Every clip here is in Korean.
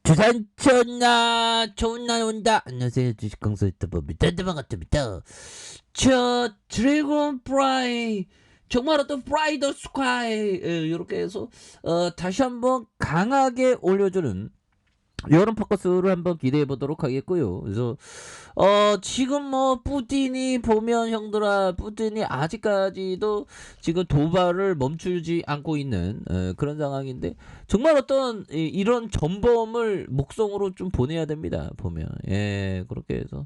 주산천나 좋은 날 온다. 안녕하세요, 주식강사 유튜버입니다. 반갑습니다. 저 드래곤 프라이 정말 어떤 프라이 더 스카이 이렇게 해서 다시 한번 강하게 올려주는 여름 포커스를 한번 기대해 보도록 하겠고요. 그래서 지금 뭐 푸틴이 보면 형들아, 푸틴이 아직까지도 지금 도발을 멈추지 않고 있는 그런 상황인데, 정말 어떤 이런 전범을 목성으로 좀 보내야 됩니다. 보면 그렇게 해서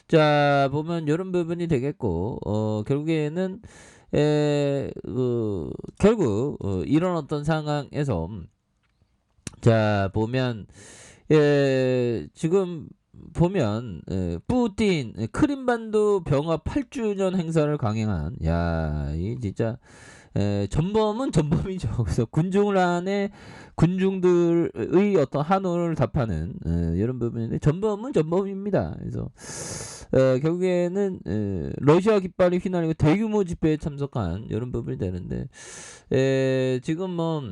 자 보면 이런 부분이 되겠고, 결국에는 결국 이런 어떤 상황에서 자 보면 지금 보면 푸틴 크림반도 병합 8주년 행사를 강행한, 이 진짜 전범은 전범이죠. 그래서 군중란의 군중들의 어떤 한호를 답하는 이런 부분인데, 전범은 전범입니다. 그래서 결국에는 러시아 깃발이 휘날리고 대규모 집회에 참석한 이런 부분이 되는데, 지금 뭐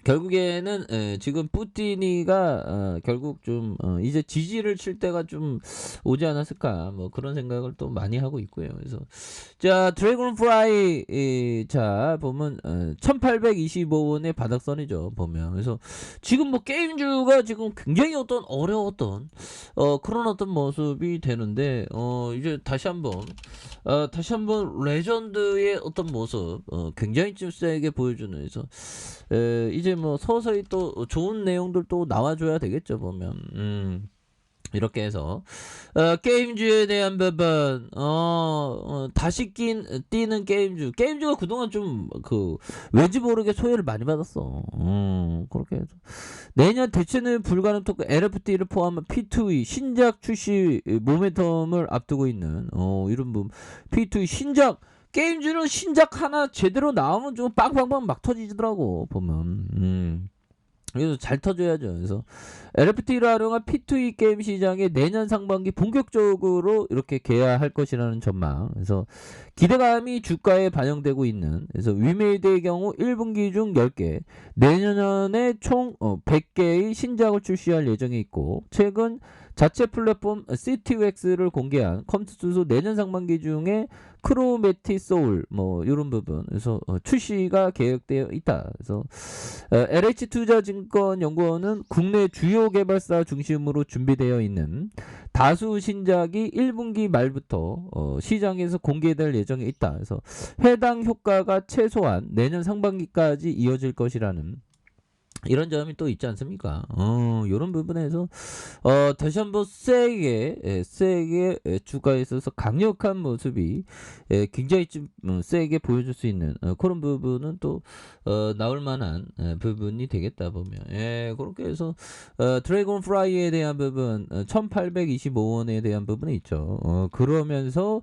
결국에는 지금 푸틴이가 결국 좀 이제 지지를 칠 때가 좀 오지 않았을까, 뭐 그런 생각을 또 많이 하고 있고요. 그래서 자 드래곤 프라이 자 보면 1825원의 바닥선이죠, 보면. 그래서 지금 뭐 게임주가 지금 굉장히 어떤 어려웠던 그런 어떤 모습이 되는데, 이제 다시 한번 레전드의 어떤 모습 굉장히 좀 세게 보여주는. 그래서 이제 뭐 서서히 또 좋은 내용들 또 나와줘야 되겠죠, 보면. 이렇게 해서 게임주에 대한 부분, 다시 뛰는 게임주가 그동안 좀 왠지 모르게 소외를 많이 받았어. 그렇게 해서 내년 대체는 불가능 토크 NFT를 포함한 P2E 신작 출시 모멘텀을 앞두고 있는 이런 부분. P2E 신작, 게임주는 신작 하나 제대로 나오면 좀 빵빵빵 막 터지더라고, 보면. 그래서 잘 터져야죠. 그래서 NFT를 활용한 P2E 게임 시장에 내년 상반기 본격적으로 이렇게 개화할 것이라는 전망. 그래서 기대감이 주가에 반영되고 있는. 그래서 위메이드의 경우 1분기 중 10개, 내년에 총 100개의 신작을 출시할 예정에 있고, 최근 자체 플랫폼 CTX를 공개한 컴투스 내년 상반기 중에 크로매티 소울 뭐 이런 부분, 그래서 출시가 계획되어 있다. 그래서 LH투자증권연구원은 국내 주요 개발사 중심으로 준비되어 있는 다수 신작이 1분기 말부터 시장에서 공개될 예정에 있다. 그래서 해당 효과가 최소한 내년 상반기까지 이어질 것이라는 이런 점이 또 있지 않습니까? 이런 부분에서 다시 한번 세게 주가에 있어서 강력한 모습이 굉장히 좀 세게 보여줄 수 있는 그런 부분은 또 나올 만한 부분이 되겠다, 보면. 그렇게 해서 드래곤 프라이에 대한 부분 1825원에 대한 부분이 있죠. 그러면서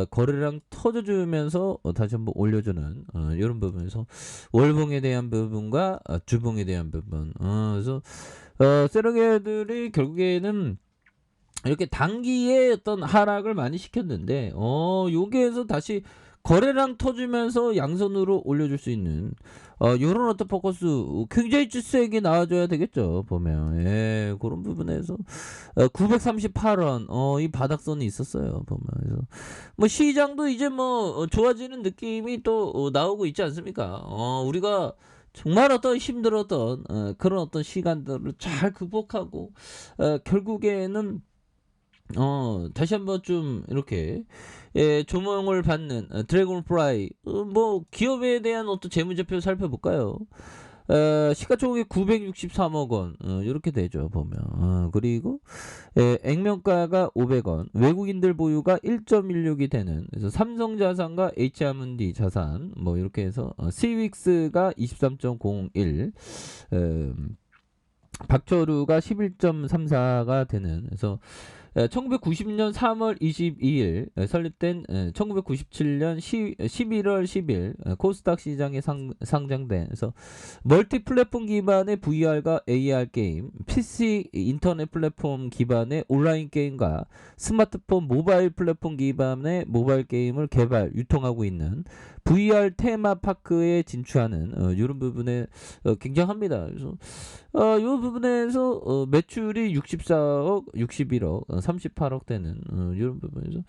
거래량 터져주면서 다시 한번 올려주는 이런 부분에서 월봉에 대한 부분과 주봉에 대한 부분. 그래서 세력애들이 결국에는 이렇게 단기에 어떤 하락을 많이 시켰는데, 여기에서 다시 거래량 터주면서 양선으로 올려줄 수 있는 요런 어떤 포커스 굉장히 세게 나와줘야 되겠죠, 보면. 그런 부분에서 938원 이 바닥선이 있었어요, 보면. 그래서 뭐 시장도 이제 뭐 좋아지는 느낌이 또 나오고 있지 않습니까? 우리가 정말 어떤 힘들었던 그런 어떤 시간들을 잘 극복하고 결국에는 다시 한번 좀 이렇게 조명을 받는 드래곤 프라이, 뭐 기업에 대한 어떤 재무제표 살펴볼까요? 시가총액 963억 원 이렇게 되죠, 보면. 그리고 액면가가 500원, 외국인들 보유가 1.16이 되는. 그래서 삼성자산과 H아문디 자산 뭐 이렇게 해서 시윅스가 23.01, 박철우가 11.34가 되는. 그래서 1990년 3월 22일 설립된 1997년 11월 10일 코스닥 시장에 상장돼서 멀티 플랫폼 기반의 VR과 AR 게임, PC 인터넷 플랫폼 기반의 온라인 게임과 스마트폰 모바일 플랫폼 기반의 모바일 게임을 개발, 유통하고 있는 VR 테마파크에 진출하는 이런 부분에 굉장합니다. 그래서 이 부분에서 매출이 64억, 61억, 38억 되는 이런 부분에서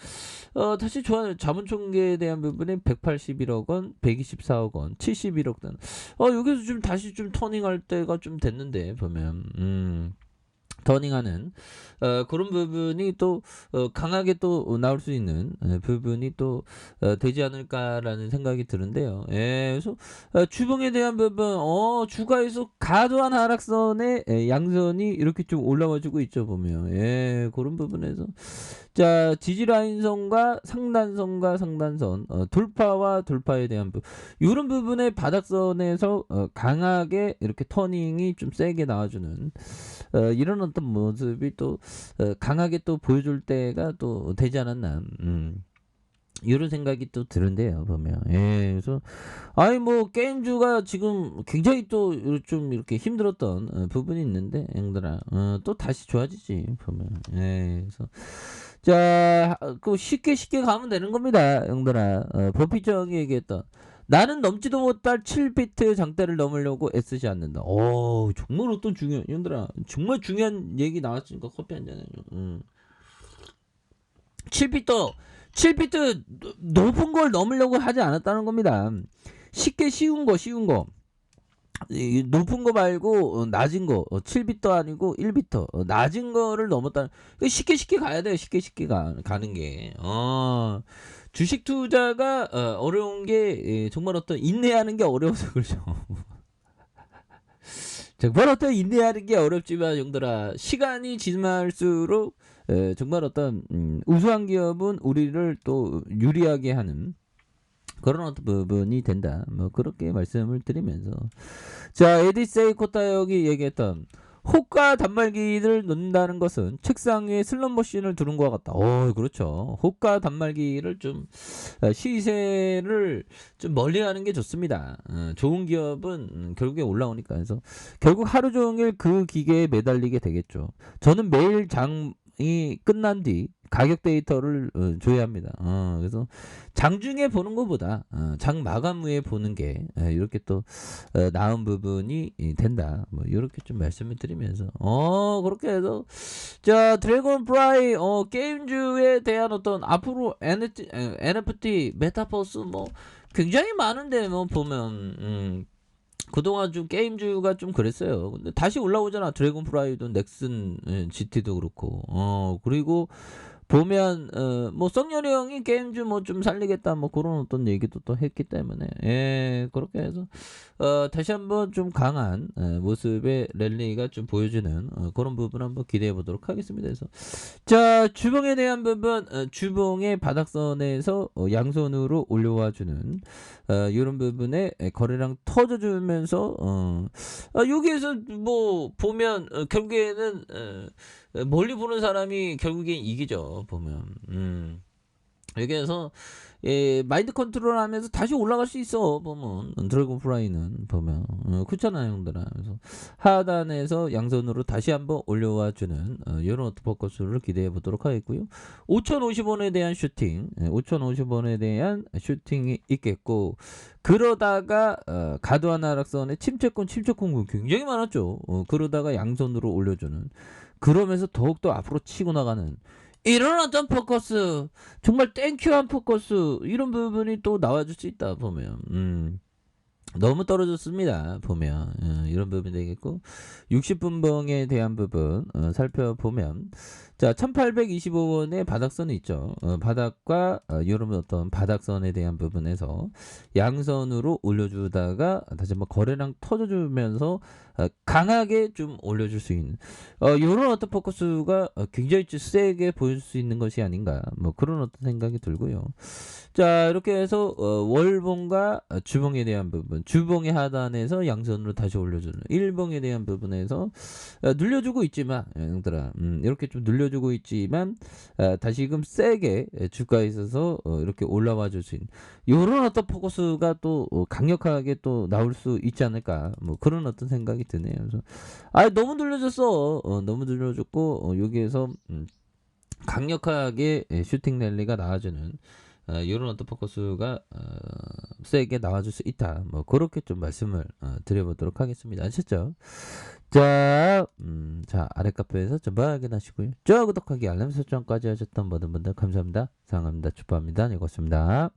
다시 자본총계에 대한 부분이 181억 원, 124억 원, 71억 되는 여기서 좀 다시 좀 터닝할 때가 좀 됐는데 보면 터닝하는 그런 부분이 또 강하게 또 나올 수 있는 부분이 또 되지 않을까라는 생각이 드는데요. 예, 그래서 주봉에 대한 부분 주가에서 과도한 하락선에 양선이 이렇게 좀 올라와주고 있죠 보면. 예, 그런 부분에서 자 지지라인선과 상단선 돌파와 돌파에 대한 부분 이런 부분의 바닥선에서 강하게 이렇게 터닝이 좀 세게 나와주는 이런 어떤 모습이 또 강하게 또 보여줄 때가 또 되지 않았나 이런 생각이 또 드는데요 보면. 예, 그래서 아니 뭐 게임주가 지금 굉장히 또 좀 이렇게 힘들었던 부분이 있는데 형들아 또 다시 좋아지지 보면. 예, 그래서 자 그 쉽게 가면 되는 겁니다 형들아. 버피정이 얘기했던 나는 넘지도 못할 7비트 장대를 넘으려고 애쓰지 않는다. 정말 어떤 중요한 형들아 정말 중요한 얘기 나왔으니까 커피 한 잔 해요. 7비트 높은 걸 넘으려고 하지 않았다는 겁니다. 쉬운 거 높은 거 말고 낮은 거 7비트 아니고 1비트 낮은 거를 넘었다는 쉽게 가야 돼요. 쉽게 가는 게 주식 투자가 어려운 게 정말 어떤 인내하는 게 어려워서 그렇죠. 정말 어떤 인내하는 게 어렵지만 형들아 시간이 지날수록 정말 어떤 우수한 기업은 우리를 또 유리하게 하는 그런 어떤 부분이 된다. 뭐 그렇게 말씀을 드리면서 자 에디세이 코타역이 얘기했던 호가 단말기를 넣는다는 것은 책상 위에 슬롯머신을 두는 것과 같다. 그렇죠. 호가 단말기를 좀 시세를 좀 멀리하는 게 좋습니다. 좋은 기업은 결국에 올라오니까. 그래서 결국 하루 종일 그 기계에 매달리게 되겠죠. 저는 매일 장이 끝난 뒤 가격 데이터를 줘야 합니다. 그래서 장중에 보는 것보다 장 마감 후에 보는 게 이렇게 또 나은 부분이 된다. 뭐 이렇게 좀 말씀을 드리면서 그렇게 해서 자 드래곤 프라이 게임주에 대한 어떤 앞으로 NFT 메타버스 뭐 굉장히 많은데 뭐 보면 그동안 좀 게임주가 좀 그랬어요. 근데 다시 올라오잖아. 드래곤 프라이도 넥슨 GT도 그렇고 그리고 보면 뭐 썩렬이 형이 게임주 뭐 좀 살리겠다 뭐 그런 어떤 얘기도 또 했기 때문에 예 그렇게 해서 다시 한번 좀 강한 모습의 랠리가 좀 보여주는 그런 부분 한번 기대해 보도록 하겠습니다. 그래서 자 주봉에 대한 부분 주봉의 바닥선에서 양손으로 올려와 주는 이런 부분에 거래량 터져주면서 여기에서 뭐 보면 결국에는 멀리 보는 사람이 결국엔 이기죠 보면. 여기에서 마인드 컨트롤 하면서 다시 올라갈 수 있어 보면 드래곤 프라이는 보면 그렇잖아요 형들아. 그래서 하단에서 양손으로 다시 한번 올려와 주는 이런 어트퍼커스를 기대해 보도록 하겠고요. 5,050원에 대한 슈팅 5,050원에 대한 슈팅이 있겠고 그러다가 과도한 하락선에 침체권 굉장히 많았죠. 그러다가 양손으로 올려주는 그러면서 더욱더 앞으로 치고 나가는 이런 어떤 포커스 정말 땡큐한 포커스 이런 부분이 또 나와줄 수 있다 보면 너무 떨어졌습니다 보면 이런 부분이 되겠고 60분봉에 대한 부분 살펴보면 자 1825원의 바닥선이 있죠. 바닥과 이런 어떤 바닥선에 대한 부분에서 양선으로 올려주다가 다시 한번 거래량 터져주면서 강하게 좀 올려줄 수 있는 요런 어떤 포커스가 굉장히 좀 세게 보여줄 수 있는 것이 아닌가 뭐 그런 어떤 생각이 들고요. 자 이렇게 해서 월봉과 주봉에 대한 부분 주봉의 하단에서 양선으로 다시 올려주는 일봉에 대한 부분에서 눌려주고 있지만 형들아 이렇게 좀 눌려주고 있지만 다시금 세게 주가에 있어서 이렇게 올라와 줄 수 있는 요런 어떤 포커스가 또 강력하게 또 나올 수 있지 않을까 뭐 그런 어떤 생각이 드네요. 그래서 너무 눌려줬어. 너무 눌려줬고 여기에서 강력하게 슈팅 랠리가 나와주는 이런 어떤 포커스가 세게 나와줄 수 있다. 뭐 그렇게 좀 말씀을 드려보도록 하겠습니다. 아셨죠? 자, 자 아래 카페에서 전부 확인하시고요. 좋아요, 구독하기, 알람 설정까지 하셨던 모든 분들 감사합니다. 사랑합니다. 축복합니다. 읽었습니다.